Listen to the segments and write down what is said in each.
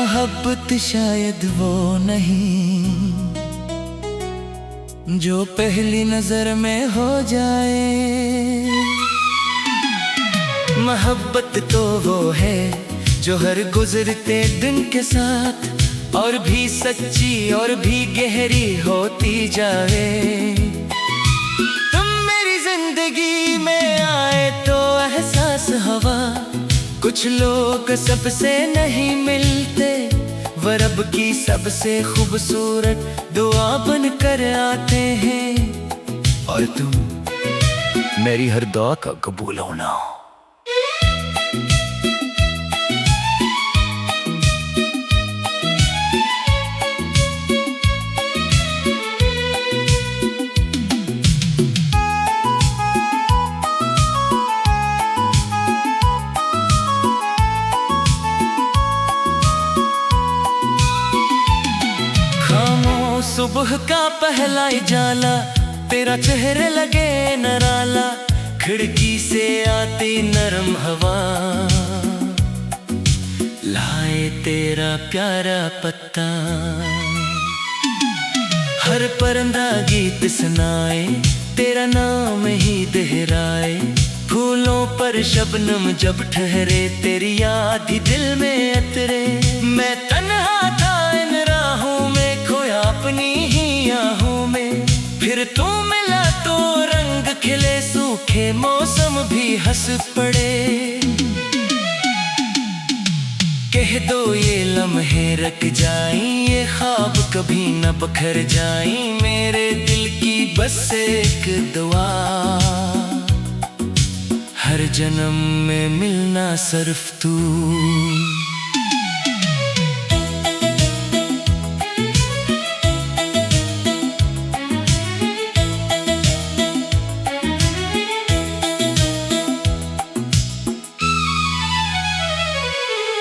मोहब्बत शायद वो नहीं जो पहली नजर में हो जाए। मोहब्बत तो वो है जो हर गुजरते दिन के साथ और भी सच्ची और भी गहरी होती जाए। तुम मेरी जिंदगी में आए तो एहसास हवा, कुछ लोग सबसे नहीं मिलते, वो रब की सबसे खूबसूरत दुआ बन कर आते हैं। और तुम मेरी हर दुआ का कबूल होना। सुबह का पहला उजाला, तेरा चेहरे लगे नराला, खिड़की से आती नरम हवा, लाए तेरा प्यारा पत्ता। हर परिंदा गीत सुनाए, तेरा नाम ही दोहराए, फूलों पर शबनम जब ठहरे, तेरी याद ही दिल में अतरे। मैं तन्हा था इन राहों में, खोया अपनी ही आहों में, फिर तू मिला तो रंग खिले, सूखे मौसम भी हंस पड़े। कह दो ये लम्हे रख जाएं, ये ख्वाब कभी न बखर जाएं, मेरे दिल की बस एक दुआ, हर जन्म में मिलना सिर्फ तू।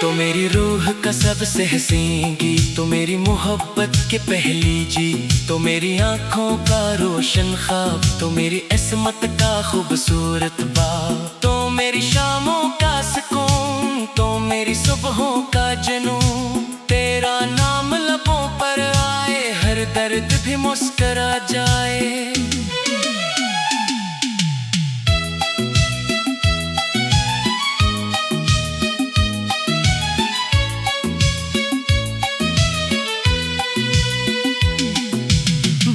तो मेरी रूह का सबसे हसीन गीत, तो मेरी मोहब्बत की पहली जीत, तो मेरी आँखों का रोशन ख्वाब, तो मेरी इस्मत का खूबसूरत बाब, तो मेरी शामों का सुकून, तो मेरी सुबहों का जुनून। तेरा नाम लबों पर आए, हर दर्द भी मुस्करा जाए।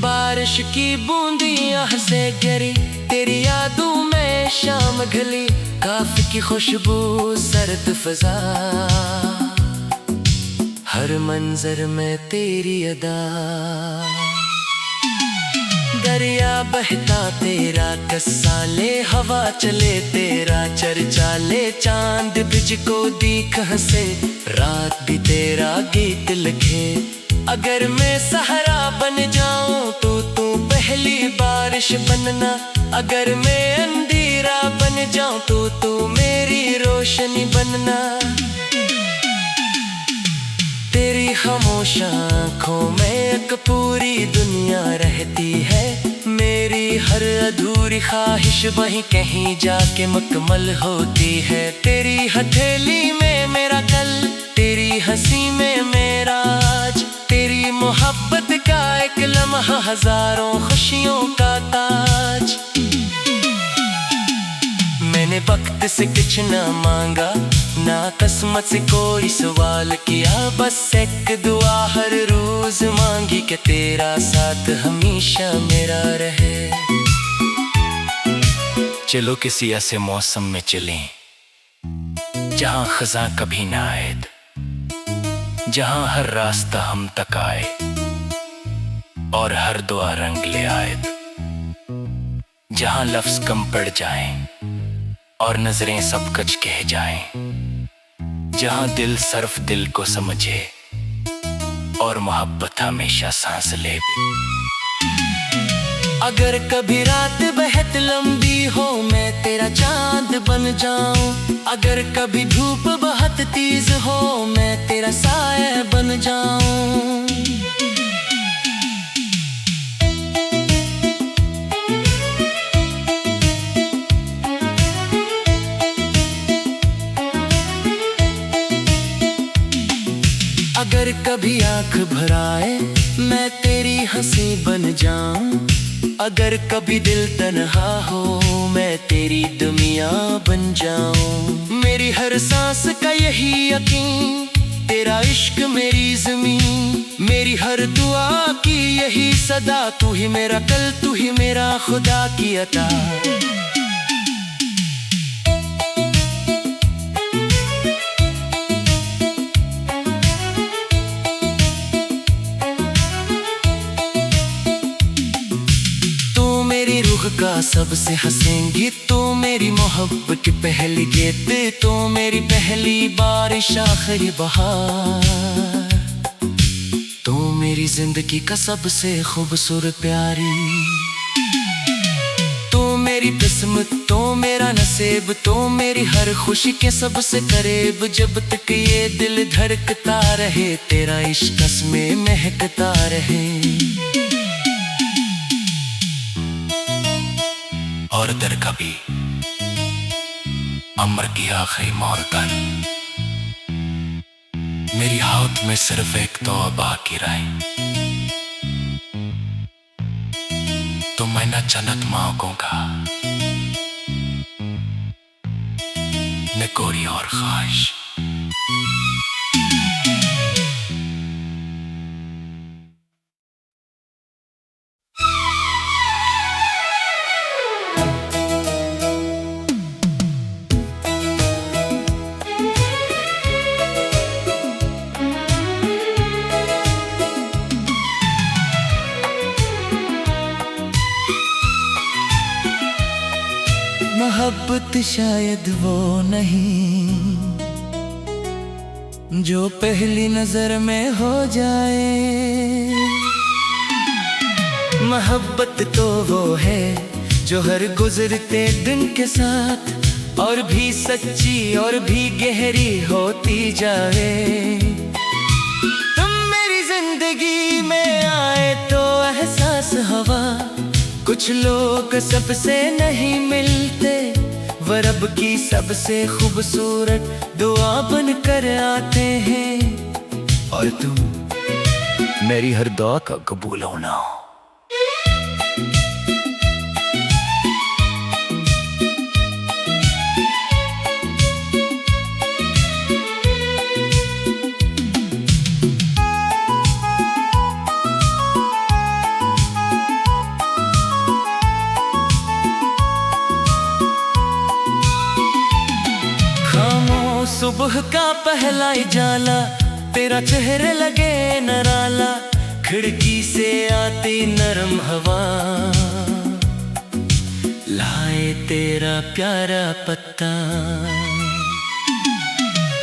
बारिश की बूंदियां से गिरी, तेरी यादों में शाम घली, काफी की खुशबू सर्द फजा, हर मंजर में तेरी अदा। दरिया बहता तेरा किस्सा ले, हवा चले तेरा चर्चा ले, चांद बिज को दीख हंसे, रात भी तेरा गीत लिखे। अगर मैं सहारा बन जाऊं तो तू पहली बारिश बनना, अगर मैं अंधेरा बन जाऊं तो तू मेरी रोशनी बनना। तेरी खामोश आँखों में एक पूरी दुनिया रहती है, मेरी हर अधूरी ख्वाहिश वहीं कहीं जाके मुकम्मल होती है। तेरी हथेली में मेरा कल, तेरी हंसी में मेरा आज, तेरी मोहब्बत का एक लम्हा हजारों खुशियों का ताज। मैंने वक्त से कुछ ना मांगा, ना किस्मत से कोई सवाल किया, बस एक दुआ हर रोज मांगी कि तेरा साथ हमेशा मेरा रहे। चलो किसी ऐसे मौसम में चलें जहां खज़ां कभी ना आए, जहां हर रास्ता हम तक आए और हर दुआ रंग ले आए, जहां लफ्ज कम पड़ जाएं और नजरें सब कुछ कह जाएं, जहां दिल सिर्फ दिल को समझे और मोहब्बत हमेशा सांस ले। अगर कभी रात बहुत लंबी हो, मैं तेरा चांद बन जाऊं, अगर कभी धूप बहुत तेज हो, मैं तेरा साया बन जाऊं। कभी आंख भराए मैं तेरी हंसी बन जाऊं, अगर कभी दिल तन्हा हो मैं तेरी दुनिया बन जाऊं। मेरी हर सांस का यही यकीन, तेरा इश्क मेरी ज़मीन, मेरी हर दुआ की यही सदा, तू ही मेरा कल, तू ही मेरा खुदा की अता। का सबसे हंसेंगी तो मेरी मोहब्बत की पहली गीत, तो मेरी पहली बारिश आखिरी बहार, तो मेरी जिंदगी का सबसे खूबसूरत प्यारी, तो मेरी किस्मत, तो मेरा नसीब, तो मेरी हर खुशी के सबसे करीब। जब तक ये दिल धड़कता रहे तेरा इश्क में महकता रहे। और दर कभी अमर की आखिरी मोड़ पर मेरी हाथ में सिर्फ एक तौबा की राय, तो मैं न जन्नत मांगूंगा न कोई और ख्वाहिश। मोहब्बत शायद वो नहीं जो पहली नजर में हो जाए, मोहब्बत तो वो है जो हर गुजरते दिन के साथ और भी सच्ची और भी गहरी होती जाए। तुम मेरी जिंदगी में आए तो एहसास हवा, कुछ लोग सबसे नहीं मिलते, वो रब की सबसे खूबसूरत दुआ बन कर आते हैं, और तुम मेरी हर दुआ का कबूल होना। सुबह का पहला उजाला, तेरा चेहरे लगे नराला, खिड़की से आती नरम हवा, लाए तेरा प्यारा पत्ता,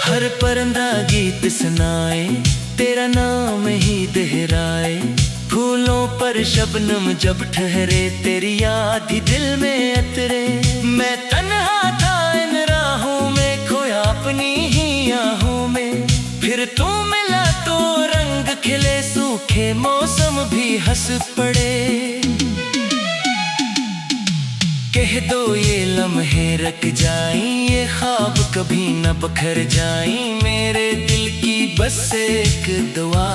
हर परिंदा गीत सुनाए, तेरा नाम ही दोहराए, फूलों पर शबनम जब ठहरे, तेरी याद ही दिल में अतरे। मैं तन्हा था इन राहों में, खोया अपनी ही आहों में, फिर तू मिला तो रंग खिले, सूखे मौसम भी हंस पड़े। कह दो ये लम्हे रख जाएं, ये ख्वाब कभी न बखर जाएं, मेरे दिल की बस एक दुआ,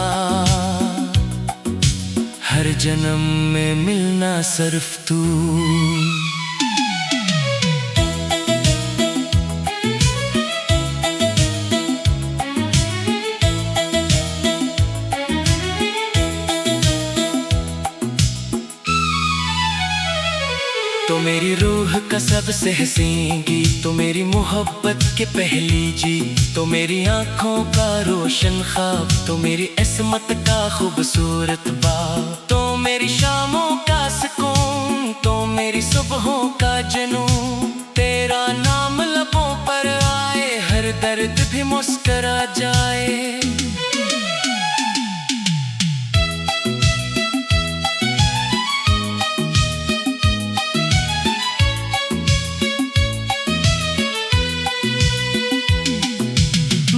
हर जन्म में मिलना सिर्फ तू। तो मेरी रूह का सबसे हसीन गीत, तो मेरी मोहब्बत के पहली जीत, तो मेरी आँखों का रोशन ख्वाब, तो मेरी इस्मत का खूबसूरत बाब, तो मेरी शामों का सुकून, तो मेरी सुबहों का जुनून, तेरा नाम लबों पर आए, हर दर्द भी मुस्करा जाए।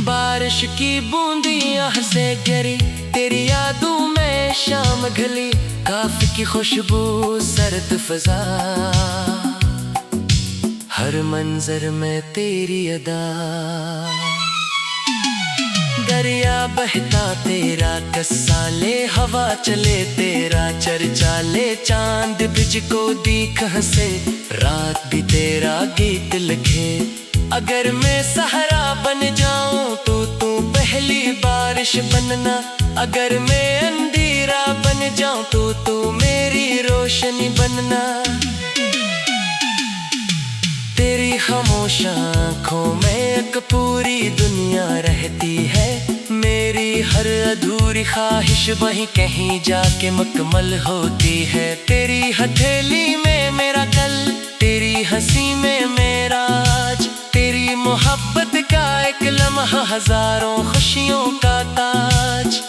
बारिश की बूंदियां से गिरी, तेरी यादों में शाम ढली, काफी की खुशबू सर्द फजा, हर मंजर में तेरी अदा। दरिया बहता तेरा किस्सा ले, हवा चले तेरा चर्चा ले, चांद बिज को दीख हंसे, रात भी तेरा गीत लिखे। अगर मैं सहारा बन जाऊं तो तू पहली बारिश बनना, अगर मैं अंधेरा बन जाऊं तो तू मेरी रोशनी बनना। तेरी खामोश आँखों में एक पूरी दुनिया रहती है, मेरी हर अधूरी ख्वाहिश वहीं कहीं जाके मुकम्मल होती है। तेरी हथेली में मेरा कल, तेरी हंसी में मेरा आज, तेरी मोहब्बत का एक लम्हा हजारों खुशियों का ताज।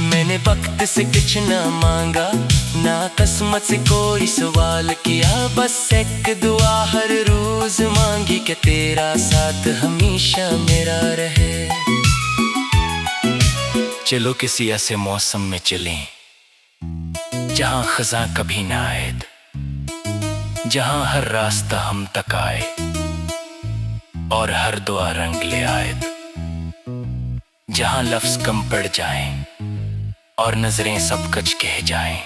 मैंने वक्त से कुछ ना मांगा, ना किस्मत से कोई सवाल किया, बस एक दुआ हर रोज मांगी कि तेरा साथ हमेशा मेरा रहे। चलो किसी ऐसे मौसम में चलें जहां खज़ां कभी ना आए, जहां हर रास्ता हम तक आए और हर दुआ रंग ले आए, जहां लफ्ज कम पड़ जाएं और नजरें सब कुछ कह जाएं,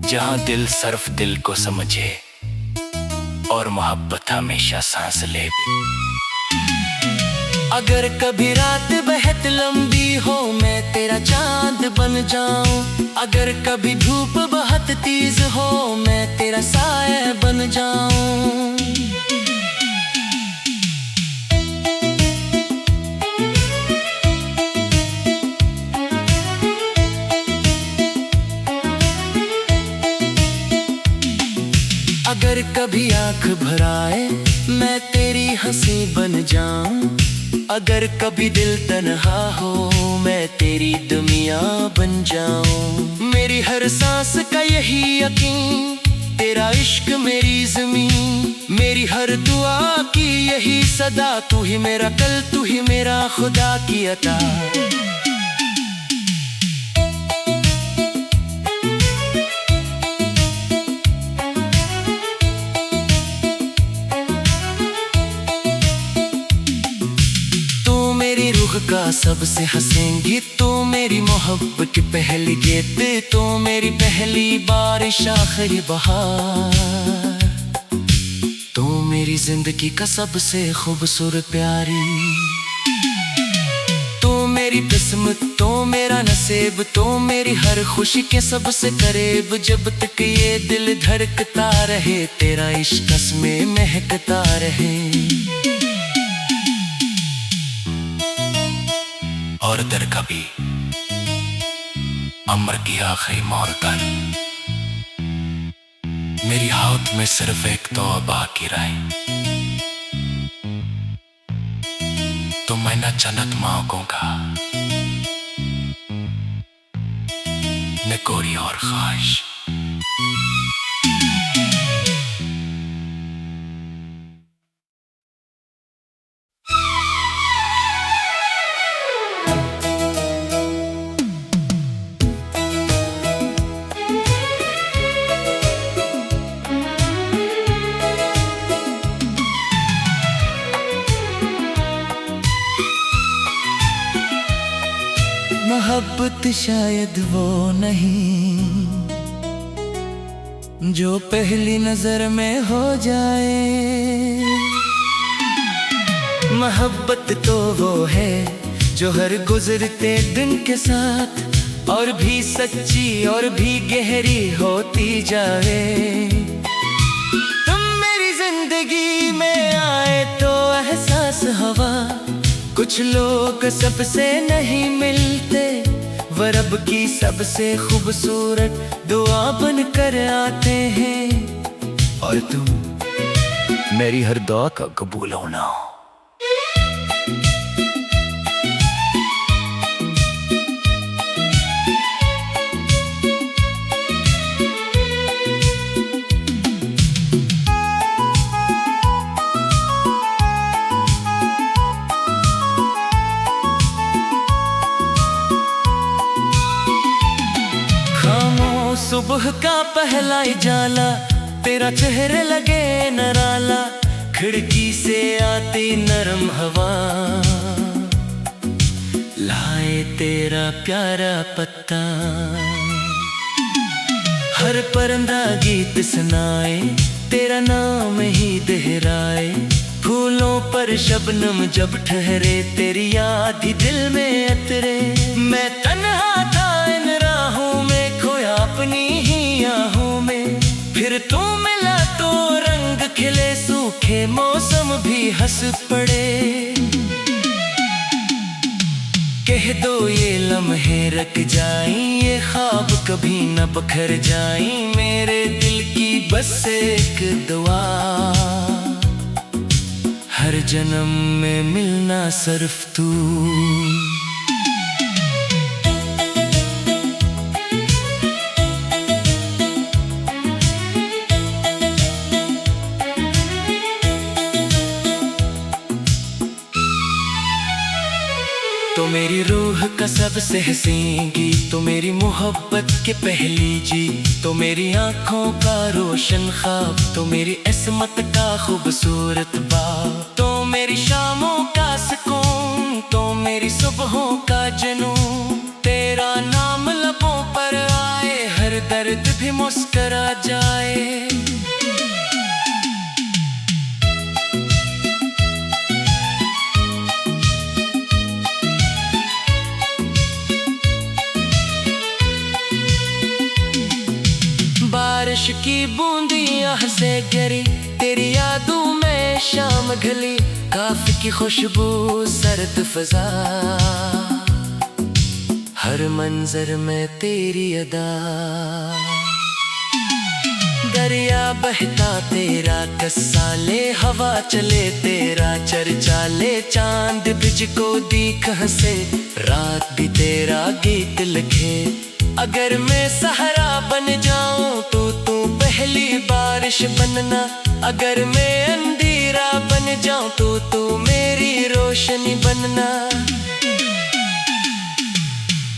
जहां दिल सिर्फ दिल को समझे और मोहब्बत हमेशा सांस ले। अगर कभी रात बहुत लंबी हो मैं तेरा चांद बन जाऊं, अगर कभी धूप बहुत तेज हो मैं तेरा साया बन जाऊं। अगर कभी आँख भराए मैं तेरी हंसी बन जाऊं, अगर कभी दिल तन्हा हो मैं तेरी दुनिया बन जाऊं। मेरी हर सांस का यही यकीन, तेरा इश्क मेरी ज़मीन, मेरी हर दुआ की यही सदा, तू ही मेरा कल, तू ही मेरा खुदा की अता। का सबसे हंसेंगी तो मेरी मोहब्बत की पहली गीत, तो मेरी पहली बारिश आखिरी बहार, तो मेरी जिंदगी का सबसे खूबसूरत प्यारी, तो मेरी किस्मत, तो मेरा नसीब, तो मेरी हर खुशी के सबसे करीब। जब तक ये दिल धड़कता रहे तेरा इश्क में महकता रहे। और दर कभी अमर की आखिरी मोड़ पर मेरी हाथ में सिर्फ एक तौबा की राय, तो मैं न जन्नत मांगूंगा न कोई और ख्वाहिश। मोहब्बत शायद वो नहीं जो पहली नजर में हो जाए, मोहब्बत तो वो है जो हर गुजरते दिन के साथ और भी सच्ची और भी गहरी होती जाए। तुम मेरी जिंदगी में आए तो एहसास हवा, कुछ लोग सबसे नहीं मिलते, वो रब की सबसे खूबसूरत दुआ बन कर आते हैं, और तुम मेरी हर दुआ का कबूल होना। सुबह का पहला उजाला, तेरा चेहरे लगे नराला, खिड़की से आती नरम हवा लाए तेरा प्यारा पत्ता। हर परिंदा गीत सुनाए तेरा नाम ही दोहराए। फूलों पर शबनम जब ठहरे तेरी याद ही दिल में अतरे। मैं तन्हा था इन राहों में खोया अपनी ही आहों में। फिर तू मिला तो रंग खिले सूखे मौसम भी हंस पड़े। कह दो ये लम्हे रख जाएं ये ख्वाब कभी न बखर जाएं। मेरे दिल की बस एक दुआ हर जन्म में मिलना सिर्फ तू। तो मेरी रूह का सबसे हसीन गीत, तो मेरी मोहब्बत के पहली जी, तो मेरी आँखों का रोशन ख्वाब, तो मेरी इस्मत का खूबसूरत बाब, तो मेरी शामों का सुकून, तो मेरी सुबहों का जुनून। तेरा नाम लबों पर आए हर दर्द भी मुस्करा जाए। बारिश की बूंदियां से गिरी तेरी यादों में शाम ढली। काफी की खुशबू सर्द फजा हर मंजर में तेरी अदा। दरिया बहता तेरा किस्सा ले, हवा चले तेरा चर्चा ले। चांद बिज को दीख हंसे रात भी तेरा गीत लिखे। अगर मैं सहारा बन जाऊं तो तू पहली बारिश बनना। अगर मैं अंधेरा बन जाऊं तो तू मेरी रोशनी बनना।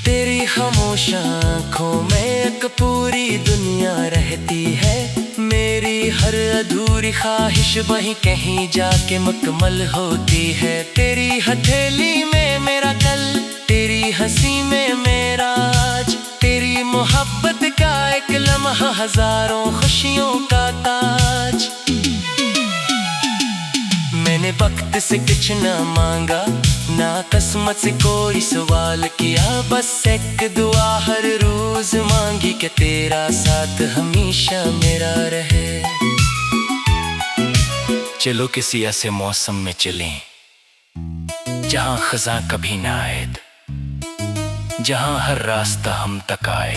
तेरी खामोश आँखों में एक पूरी दुनिया रहती है। मेरी हर अधूरी ख्वाहिश वहीं कहीं जाके मुकम्मल होती है। तेरी हथेली में मेरा कल, तेरी हंसी में मेरा आज, तेरी मोहब्बत का एक लम्हा हजारों खुशियों का ताज। मैंने वक्त से कुछ ना मांगा, ना किस्मत से कोई सवाल किया। बस एक दुआ हर रोज मांगी कि तेरा साथ हमेशा मेरा रहे। चलो किसी ऐसे मौसम में चलें जहां खज़ां कभी ना आए, जहां हर रास्ता हम तक आए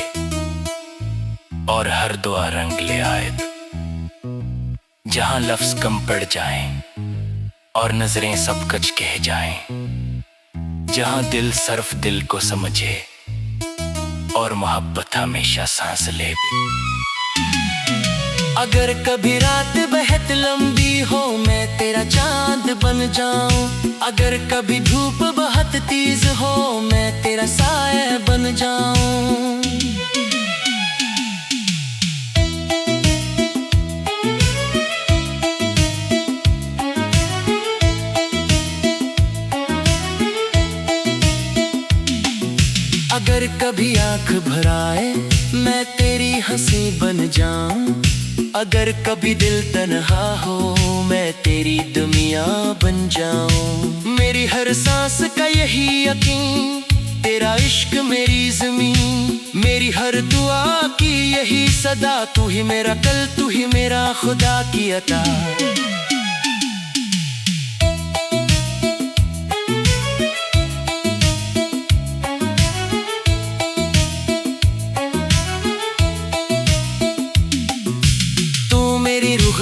और हर दुआ रंग ले आए। जहां लफ्ज कम पड़ जाएं और नजरें सब कुछ कह जाएं। जहां दिल सिर्फ दिल को समझे और मोहब्बत हमेशा सांस ले। अगर कभी रात बहुत लंबी हो मैं तेरा चांद बन जाऊं। अगर कभी धूप बहुत तेज हो मैं तेरा साया बन जाऊं। अगर कभी आंख भराए मैं तेरी हंसी बन जाऊं। अगर कभी दिल तन्हा हो मैं तेरी दुनिया बन जाऊं। मेरी हर सांस का यही यकीन, तेरा इश्क मेरी ज़मीन। मेरी हर दुआ की यही सदा, तू ही मेरा कल, तू ही मेरा खुदा की अता।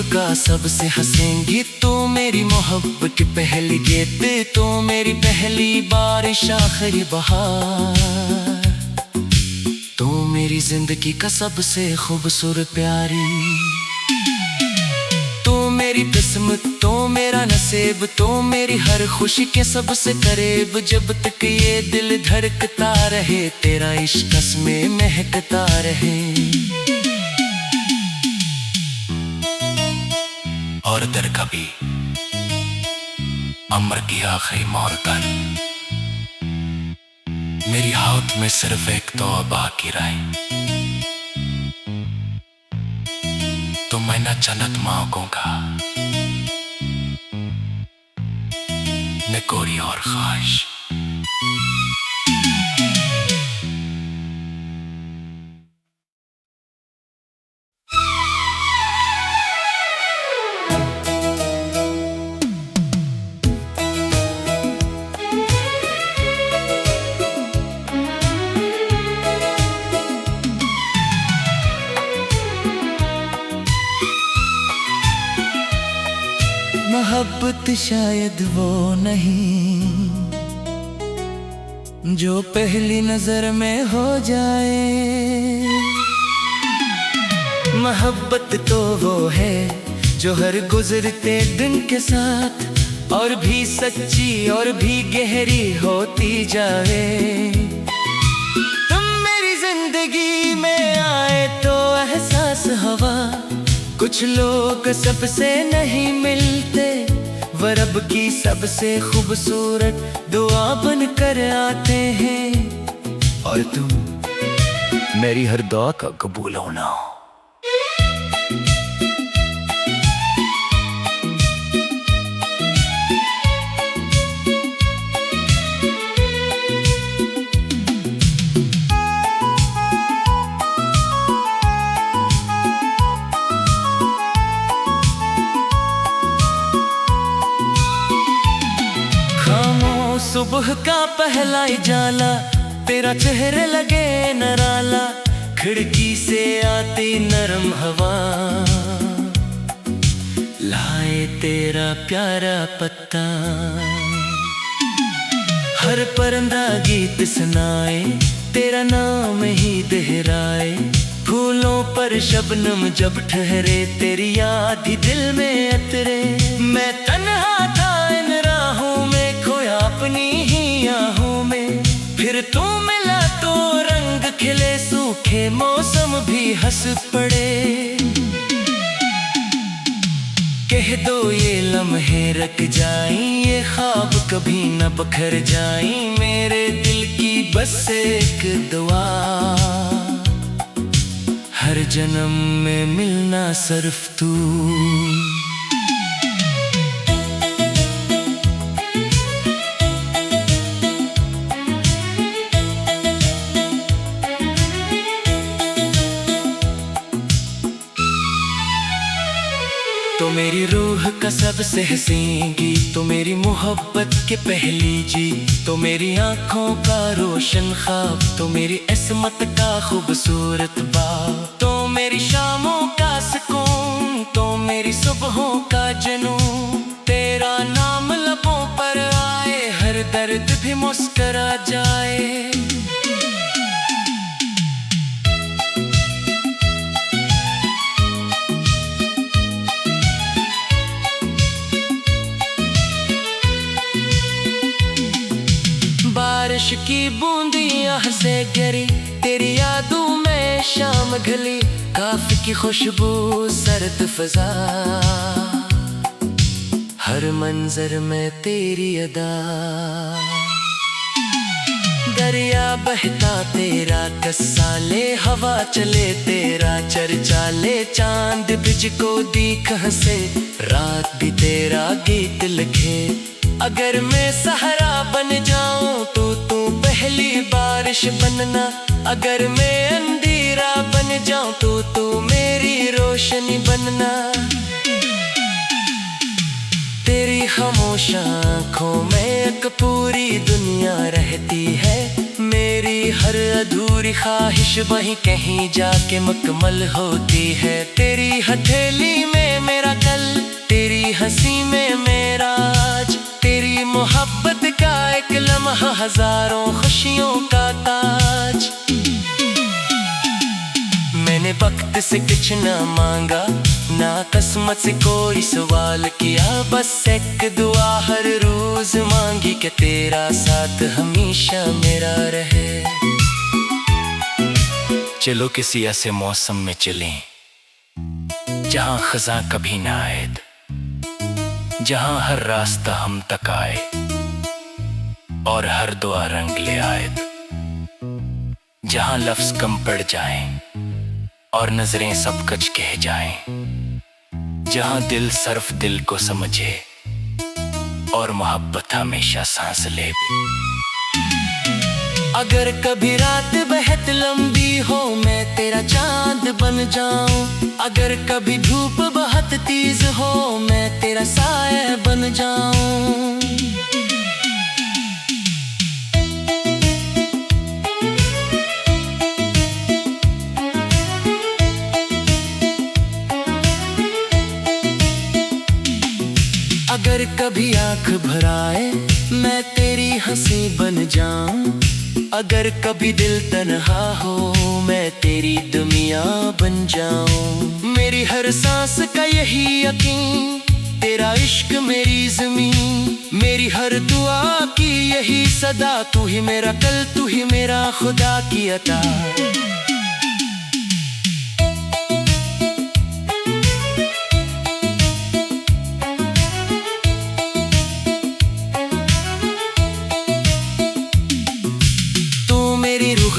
का सबसे हंसेंगी तो मेरी मोहब्बत की पहली गीत, तो मेरी पहली बारिश आखिरी बहार, तो मेरी जिंदगी का सबसे खूबसूरत प्यारी। तो मेरी किस्मत, तो मेरा नसीब, तो मेरी हर खुशी के सबसे करीब। जब तक ये दिल धड़कता रहे तेरा इश्क में महकता रहे। और दर कभी अमर की आखिरी मोड़ पर मेरी हाथ में सिर्फ एक तौबा की राय, तो मैं न जन्नत मांगूंगा न कोई और ख्वाहिश। मोहब्बत शायद वो नहीं जो पहली नजर में हो जाए। मोहब्बत तो वो है जो हर गुजरते दिन के साथ और भी सच्ची और भी गहरी होती जाए। तुम मेरी जिंदगी में आए तो एहसास हवा, कुछ लोग सबसे नहीं मिलते, वो रब की सबसे खूबसूरत दुआ बन कर आते हैं। और तुम मेरी हर दुआ का कबूल होना। सुबह का पहला उजाला, तेरा चेहरे लगे नराला, खिड़की से आती नरम हवा, लाए तेरा प्यारा पत्ता। हर परिंदा गीत सुनाए, तेरा नाम ही दोहराए, फूलों पर शबनम जब ठहरे, तेरी याद ही दिल में अतरे। मैं तन्हा था इन राहों में, खोया अपनी ही आहों में, फिर तू मिला तो रंग खिले, सूखे मौसम भी हंस पड़े। कह दो ये लम्हे रख जाएं, ये ख्वाब कभी न बखर जाएं, मेरे दिल की बस एक दुआ, हर जन्म में मिलना सिर्फ तू। तो मेरी रूह का सबसे हसीन गीत, तो मेरी मोहब्बत के पहली जी, तो मेरी आँखों का रोशन ख्वाब, तो मेरी इस्मत का खूबसूरत बाब, तो मेरी शामों का सुकून, तो मेरी सुबहों का जुनून। तेरा नाम लबों पर आए, हर दर्द भी मुस्करा जाए। बारिश की बूंदियां से गिरी, तेरी यादों में शाम ढली, काफी की खुशबू सर्द फजा, हर मंजर में तेरी अदा। दरिया बहता तेरा किस्सा ले, हवा चले तेरा चर्चा ले, चांद बिज को दीख हंसे, रात भी तेरा गीत लिखे। अगर मैं सहारा बन जाऊं तो तू पहली बारिश बनना, अगर मैं अंधेरा बन जाऊं तो तू मेरी रोशनी बनना। तेरी खामोश आँखों में एक पूरी दुनिया रहती है, मेरी हर अधूरी ख्वाहिश वहीं कहीं जाके मुकम्मल होती है। तेरी हथेली में मेरा कल, तेरी हंसी में मेरा आज, तेरी मोहब्बत का एक लम्हा हजारों खुशियों का ताज। मैंने वक्त से कुछ ना मांगा, ना किस्मत से कोई सवाल किया, बस एक दुआ हर रोज मांगी कि तेरा साथ हमेशा मेरा रहे। चलो किसी ऐसे मौसम में चलें जहां खज़ां कभी ना आए, जहां हर रास्ता हम तक आए और हर दुआ रंग ले आए, जहां लफ्ज कम पड़ जाएं और नजरें सब कुछ कह जाएं, जहां दिल सिर्फ दिल को समझे और मोहब्बत हमेशा सांस ले। अगर कभी रात बहुत लंबी हो मैं तेरा चांद बन जाऊं, अगर कभी धूप बहुत तेज हो मैं तेरा साया बन जाऊं। अगर कभी आंख भराए मैं तेरी हंसी बन जाऊं, अगर कभी दिल तन्हा हो मैं तेरी दुनिया बन जाऊं। मेरी हर सांस का यही यकीन, तेरा इश्क मेरी ज़मीन, मेरी हर दुआ की यही सदा, तू ही मेरा कल तू ही मेरा खुदा की अता।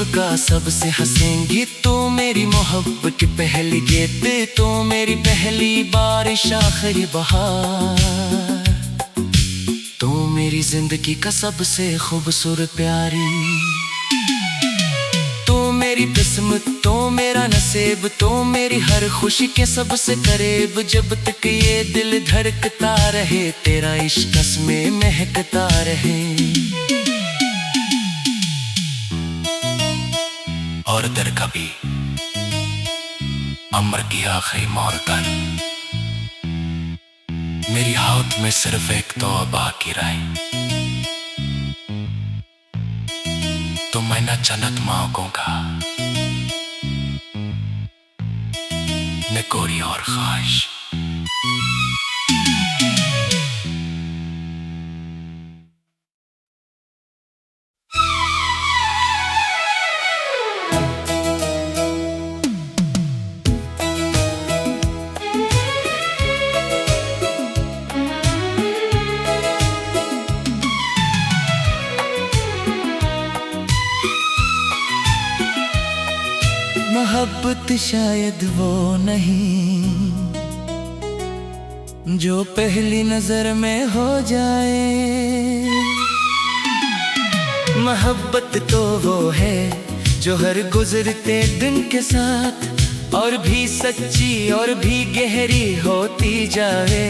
का सबसे हंसेंगी तो मेरी मोहब्बत की पहली गीत, तो मेरी पहली बारिश आखिरी बहार, तो मेरी जिंदगी का सबसे खूबसूरत प्यारी, तो मेरी किस्मत तो मेरा नसीब, तो मेरी हर खुशी के सबसे करीब। जब तक ये दिल धड़कता रहे तेरा इश्क में महकता रहे। और दर कभी अमर की आखिरी मोड़ पर मेरी हाथ में सिर्फ एक तौबा की राय, तो मैं न जन्नत मांगूंगा न कोई और ख्वाहिश। मोहब्बत शायद वो नहीं जो पहली नजर में हो जाए, मोहब्बत तो वो है जो हर गुजरते दिन के साथ और भी सच्ची और भी गहरी होती जाए।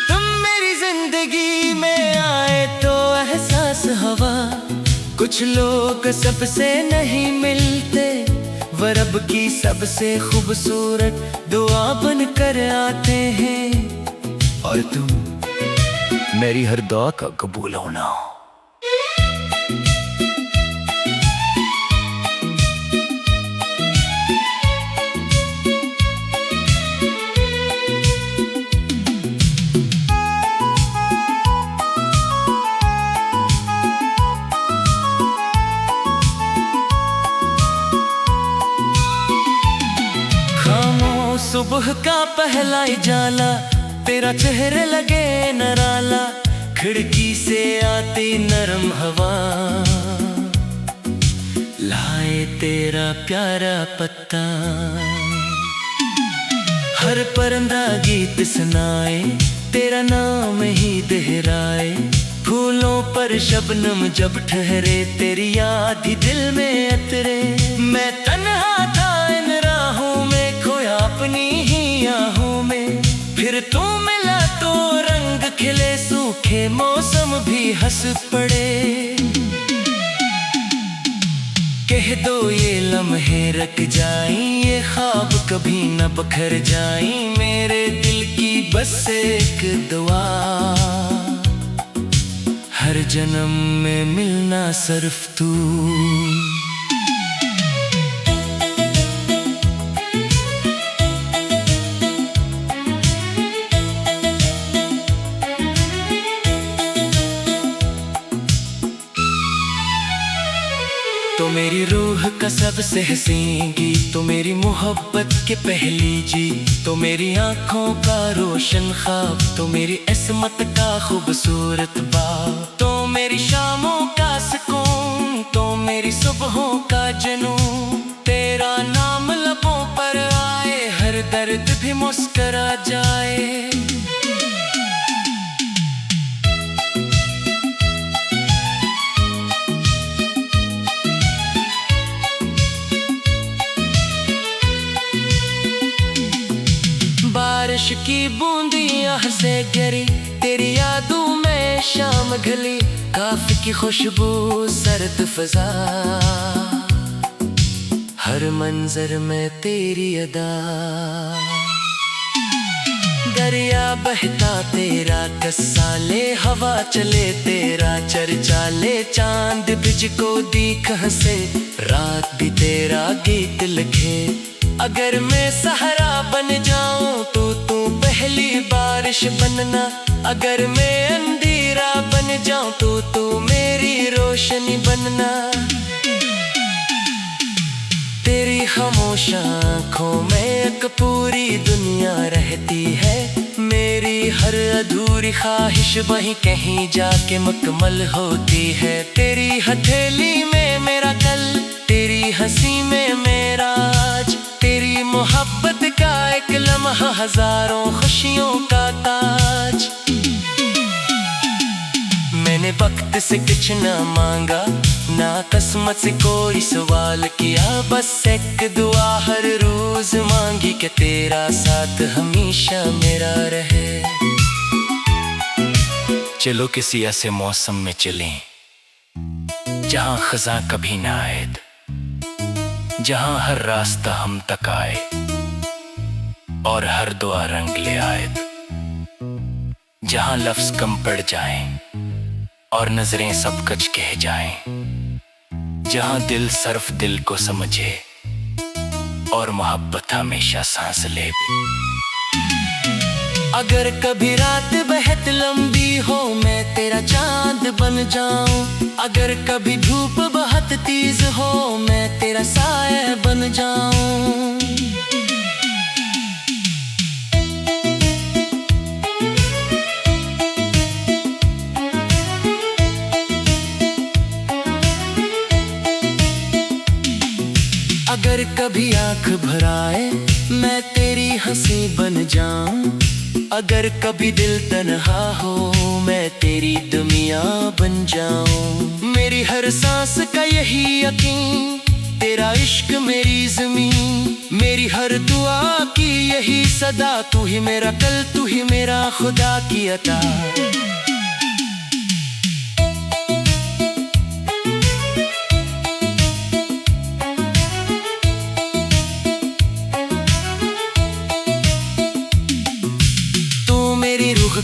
तुम मेरी जिंदगी में आए तो एहसास हवा, कुछ लोग सबसे नहीं मिलते, वो रब की सबसे खूबसूरत दुआ बन कर आते हैं, और तुम मेरी हर दुआ का कबूल होना। सुबह का पहला उजाला तेरा चेहरे लगे नराला, खिड़की से आती नरम हवा लाए तेरा प्यारा पत्ता। हर परिंदा गीत सुनाए तेरा नाम ही दोहराए, फूलों पर शबनम जब ठहरे तेरी याद ही दिल में अतरे। मैं तन्हा था इन राहों में खोया अपनी ही आहों में, फिर तू मिला तो रंग खिले सूखे मौसम भी हंस पड़े। कह दो ये लम्हे रख जाएं, ये ख्वाब कभी न बखर जाएं, मेरे दिल की बस एक दुआ, हर जन्म में मिलना सिर्फ तू। तो मेरी रूह का सबसे हसीन गीत, तो मेरी मोहब्बत के पहली जीत, तो मेरी आंखों का रोशन ख्वाब, तो मेरी इस्मत का खूबसूरत बाब, तो मेरी शामों का सुकून, तो मेरी सुबहों का जुनून। तेरा नाम लबों पर आए, हर दर्द भी मुस्करा जाए। बारिश की बूंदियां से गिरी, तेरी यादों में शाम ढली, काफी की खुशबू सर्द फिजा, हर मंजर में तेरी अदा। दरिया बहता तेरा किस्सा ले, हवा चले तेरा चर्चा ले, चांद बिज को दीख हंसे, रात भी तेरा गीत लिखे। अगर मैं सहारा बन जाऊं तो तू पहली बारिश बनना, अगर मैं अंधेरा बन जाऊं तो तू मेरी रोशनी बनना। तेरी खामोश आँखों में एक पूरी दुनिया रहती है, मेरी हर अधूरी ख्वाहिश वहीं कहीं जाके मुकम्मल होती है। तेरी हथेली में मेरा कल, तेरी हंसी में मेरा आज, तेरी मोहब्बत का एक लम्हा हजारों खुशियों का ताज। मैंने वक्त से कुछ ना मांगा, ना किस्मत से कोई सवाल किया, बस एक दुआ हर रोज मांगी कि तेरा साथ हमेशा मेरा रहे। चलो किसी ऐसे मौसम में चलें जहां खज़ां कभी ना आए, जहां हर रास्ता हम तक आए और हर दुआ रंग ले आए, जहां लफ्ज कम पड़ जाएं और नजरें सब कुछ कह जाएं, जहां दिल सिर्फ दिल को समझे और मोहब्बत हमेशा सांस ले। अगर कभी रात बहुत लंबी हो, मैं तेरा चांद बन जाऊं, अगर कभी धूप बहुत तेज हो, मैं तेरा साया बन जाऊं। अगर कभी आंख भराए, मैं तेरी हंसी बन जाऊं, अगर कभी दिल तन्हा हो, मैं तेरी दुनिया बन जाऊं। मेरी हर सांस का यही यकीन, तेरा इश्क मेरी ज़मीन, मेरी हर दुआ की यही सदा, तू ही मेरा कल, तू ही मेरा खुदा की अता।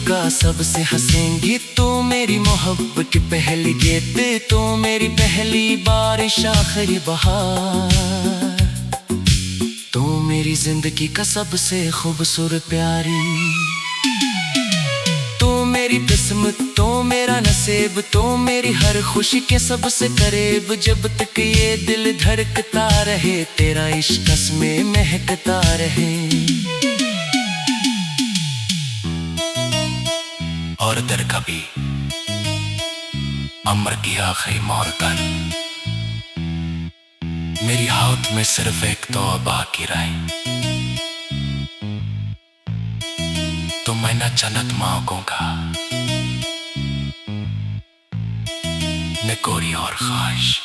का सबसे हंसेंगी, तो मेरी मोहब्बत की पहली गीत, तो मेरी पहली बारिश आखिरी बहार, तो मेरी जिंदगी का सबसे खूबसूरत प्यारी, तो मेरी किस्मत, तो मेरा नसीब, तो मेरी हर खुशी के सबसे करीब। जब तक ये दिल धड़कता रहे, तेरा इश्क में महकता रहे। और दर कभी अमर की आखिरी मोड़ पर, मेरी हाथ में सिर्फ एक तौबा की राय, तो मैं न जन्नत मांगूंगा न कोई और ख्वाहिश।